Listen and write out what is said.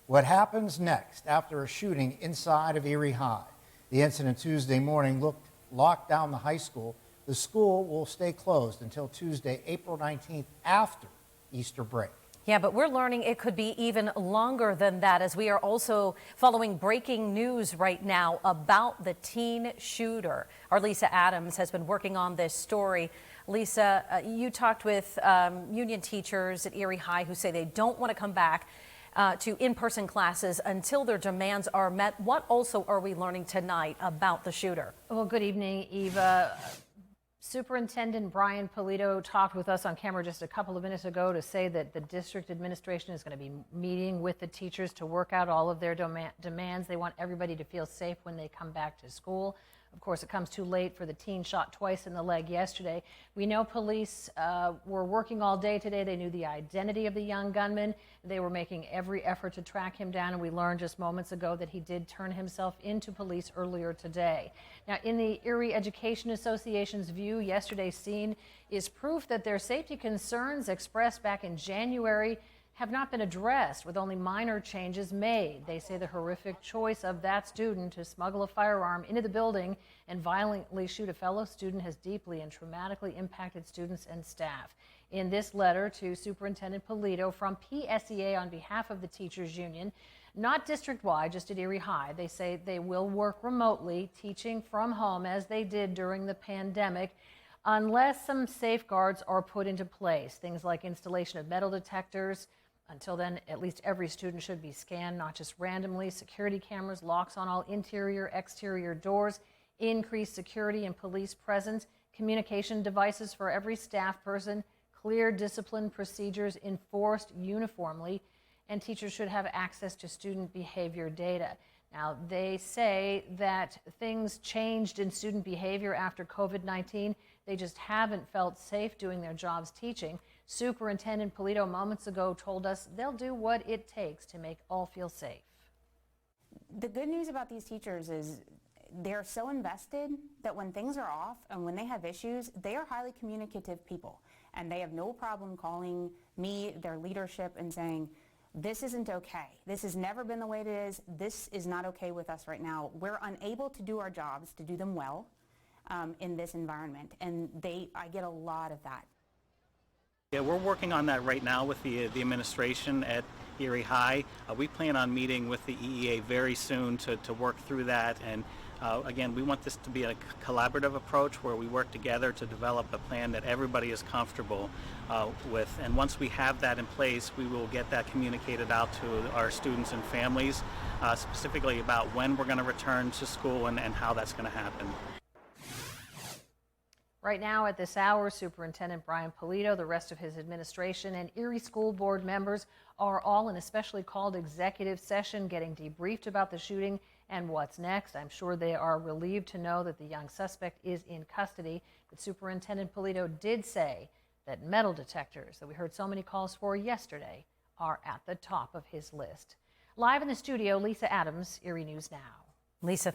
What happens next after a shooting inside of Erie High? The incident Tuesday morning locked down the high school. The school will stay closed until Tuesday, April 19th, after Easter break. Yeah, but we're learning it could be even longer than that, as we are also following breaking news right now about the teen shooter. Our Lisa Adams has been working on this story. Lisa, you talked with union teachers at Erie High who say they don't want to come back to in-person classes until their demands are met. What also are we learning tonight about the shooter? Well, good evening, Eva. Superintendent Brian Polito talked with us on camera just a couple of minutes ago to say that the district administration is going to be meeting with the teachers to work out all of their demands. They want everybody to feel safe when they come back to school. Of course, it comes too late for the teen shot twice in the leg yesterday. We know police were working all day today. They knew the identity of the young gunman. They were making every effort to track him down, and we learned just moments ago that he did turn himself into police earlier today. Now, in the Erie Education Association's view, yesterday's scene is proof that their safety concerns expressed back in January have not been addressed, with only minor changes made. They say the horrific choice of that student to smuggle a firearm into the building and violently shoot a fellow student has deeply and traumatically impacted students and staff. In this letter to Superintendent Polito from PSEA on behalf of the teachers union, not district-wide, just at Erie High, they say they will work remotely, teaching from home as they did during the pandemic, unless some safeguards are put into place. Things like installation of metal detectors. Until then, at least every student should be scanned, not just randomly. Security cameras, locks on all interior, exterior doors, increased security and police presence, communication devices for every staff person, clear discipline procedures enforced uniformly, and teachers should have access to student behavior data. Now, they say that things changed in student behavior after COVID-19. They just haven't felt safe doing their jobs teaching. Superintendent Polito moments ago told us they'll do what it takes to make all feel safe. The good news about these teachers is they're so invested that when things are off and when they have issues, they are highly communicative people. And they have no problem calling me, their leadership, and saying, this isn't okay. This has never been the way it is. This is not okay with us right now. We're unable to do our jobs, to do them well in this environment. And I get a lot of that. Yeah, we're working on that right now with the administration at Erie High. We plan on meeting with the EEA very soon to work through that. And again, we want this to be a collaborative approach where we work together to develop a plan that everybody is comfortable with. And once we have that in place, we will get that communicated out to our students and families, specifically about when we're going to return to school and how that's going to happen. Right now at this hour, Superintendent Brian Polito, the rest of his administration, and Erie School Board members are all in a specially called executive session getting debriefed about the shooting and what's next. I'm sure they are relieved to know that the young suspect is in custody, but Superintendent Polito did say that metal detectors that we heard so many calls for yesterday are at the top of his list. Live in the studio, Lisa Adams, Erie News Now. Lisa,